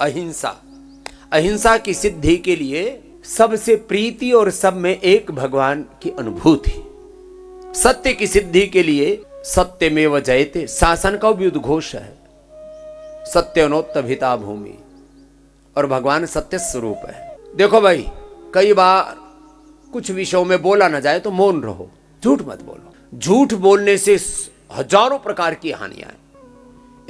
अहिंसा। अहिंसा की सिद्धि के लिए सबसे प्रीति और सब में एक भगवान की अनुभूति। सत्य की सिद्धि के लिए सत्यमेव जयते शासन का भी उद्घोष है। सत्यनोत्तभिता भूमि, और भगवान सत्य स्वरूप है। देखो भाई, कई बार कुछ विषयों में बोला ना जाए तो मौन रहो, झूठ मत बोलो। झूठ बोलने से हजारों प्रकार की हानियां हैं।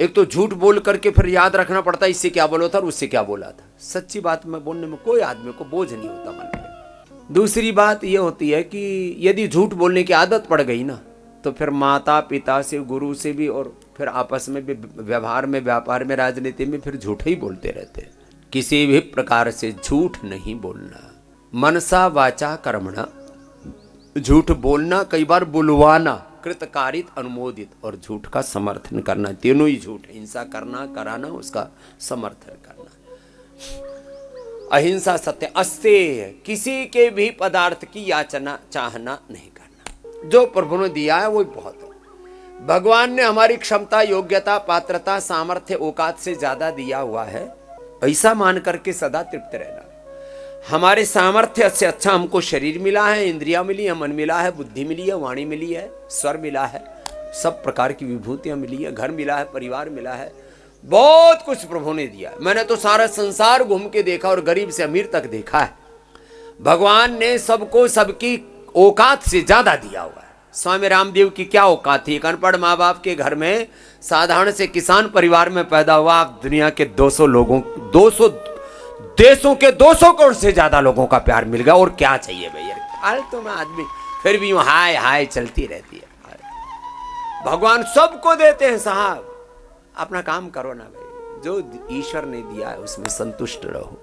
एक तो झूठ बोल करके फिर याद रखना पड़ता है इससे क्या बोला था और उससे क्या बोला था। सच्ची बात में बोलने में कोई आदमी को बोझ नहीं होता मन में। दूसरी बात यह होती है कि यदि झूठ बोलने की आदत पड़ गई ना, तो फिर माता पिता से, गुरु से भी, और फिर आपस में भी, व्यवहार में, व्यापार में, राजनीति में फिर झूठ ही बोलते रहते हैं। किसी भी प्रकार से झूठ नहीं बोलना। मनसा वाचा कर्मणा, झूठ बोलना, कई बार बुलवाना, कृतकारित, अनुमोदित, और झूठ का समर्थन करना। तीनों ही झूठ, हिंसा करना, कराना, उसका समर्थन करना। अहिंसा, सत्य, अस्तेय, किसी के भी पदार्थ की याचना चाहना नहीं करना। जो प्रभु ने दिया है वो बहुत है। भगवान ने हमारी क्षमता, योग्यता, पात्रता, सामर्थ्य, औकात से ज्यादा दिया हुआ है, ऐसा मान करके सदा तृप्त रहना। हमारे सामर्थ्य से अच्छा हमको शरीर मिला है, इंद्रियां मिली है, मन मिला है, बुद्धि मिली है, वाणी मिली है, स्वर मिला है, सब प्रकार की विभूतियां मिली है, घर मिला है, परिवार मिला है, बहुत कुछ प्रभु ने दिया। मैंने तो सारा संसार घूम के देखा और गरीब से अमीर तक देखा है। भगवान ने सबको सबकी औकात से ज्यादा दिया हुआ है। स्वामी रामदेव की क्या औकात थी? एक अनपढ़ माँ बाप के घर में, साधारण से किसान परिवार में पैदा हुआ। आप दुनिया के 200 लोगों, 200 देशों के 200 करोड़ से ज्यादा लोगों का प्यार मिल गया। और क्या चाहिए भैया? फालतू में आदमी फिर भी हाय हाय चलती रहती है। भगवान सबको देते हैं साहब, अपना काम करो ना भाई। जो ईश्वर ने दिया है उसमें संतुष्ट रहो।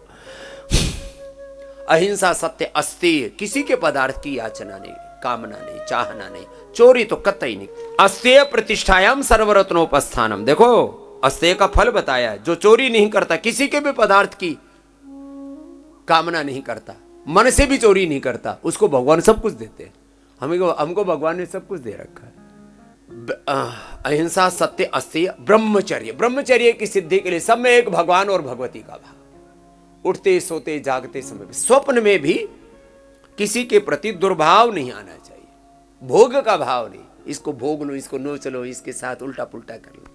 अहिंसा, सत्य, अस्तेय, किसी के पदार्थ की याचना नहीं, कामना नहीं, चाहना नहीं, चोरी तो कतई नहीं। अस्तेय प्रतिष्ठायाम सर्वरत्नोपस्थानम। देखो, अस्तेय का फल बताया है। जो चोरी नहीं करता, किसी के भी पदार्थ की कामना नहीं करता, मन से भी चोरी नहीं करता, उसको भगवान सब कुछ देते हैं। हमको भगवान ने सब कुछ दे रखा है। अहिंसा, सत्य, अस्तेय, ब्रह्मचर्य। ब्रह्मचर्य की सिद्धि के लिए सब में एक भगवान और भगवती का भाव। उठते सोते जागते समय, स्वप्न में भी किसी के प्रति दुर्भाव नहीं आना चाहिए। भोग का भाव नहीं, इसको भोग लो, इसको नोच लो, इसके साथ उल्टा पुल्टा कर लो।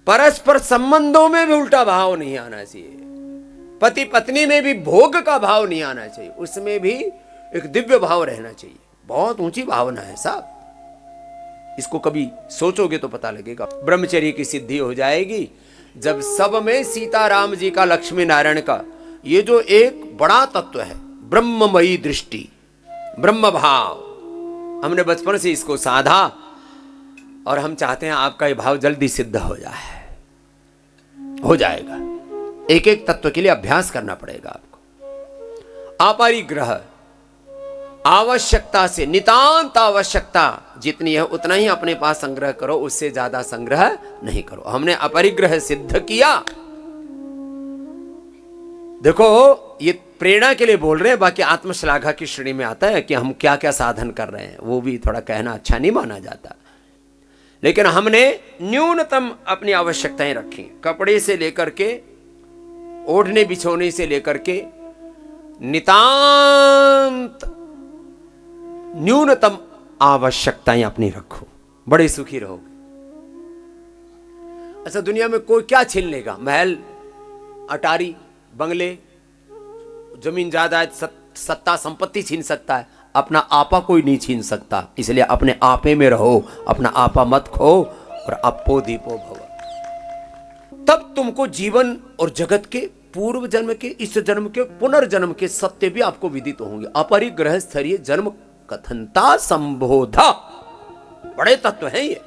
परस्पर संबंधों में भी उल्टा भाव नहीं आना चाहिए। पति पत्नी में भी भोग का भाव नहीं आना चाहिए, उसमें भी एक दिव्य भाव रहना चाहिए। बहुत ऊंची भावना है साहब, इसको कभी सोचोगे तो पता लगेगा। ब्रह्मचर्य की सिद्धि हो जाएगी जब सब में सीताराम जी का, लक्ष्मी नारायण का, ये जो एक बड़ा तत्व है, ब्रह्ममयी दृष्टि, ब्रह्म भाव, हमने बचपन से इसको साधा और हम चाहते हैं आपका ये भाव जल्दी सिद्ध हो जाए। हो जाएगा। एक एक तत्व के लिए अभ्यास करना पड़ेगा आपको। अपरिग्रह, आवश्यकता से, नितांत आवश्यकता जितनी है उतना ही अपने पास संग्रह करो, उससे ज्यादा संग्रह नहीं करो। हमने अपरिग्रह सिद्ध किया। देखो, ये प्रेरणा के लिए बोल रहे हैं, बाकी आत्मश्लाघा की श्रेणी में आता है कि हम क्या क्या साधन कर रहे हैं, वो भी थोड़ा कहना अच्छा नहीं माना जाता। लेकिन हमने न्यूनतम अपनी आवश्यकताएं रखी, कपड़े से लेकर के, ओढ़ने बिछोने से लेकर के, नितांत न्यूनतम आवश्यकताएं अपनी रखो, बड़े सुखी रहोगे। अच्छा, दुनिया में कोई क्या छीन लेगा? महल, अटारी, बंगले, जमीन जायदाद, सत्ता संपत्ति छीन सकता है, अपना आपा कोई नहीं छीन सकता। इसलिए अपने आपे में रहो, अपना आपा मत खो, और अपो दीपो भव। तब तुमको जीवन और जगत के, पूर्व जन्म के, इस जन्म के, पुनर्जन्म के सत्य भी आपको विदित होंगे। अपरिग्रह स्थरीय जन्म कथनता संबोधा, बड़े तत्व हैं ये।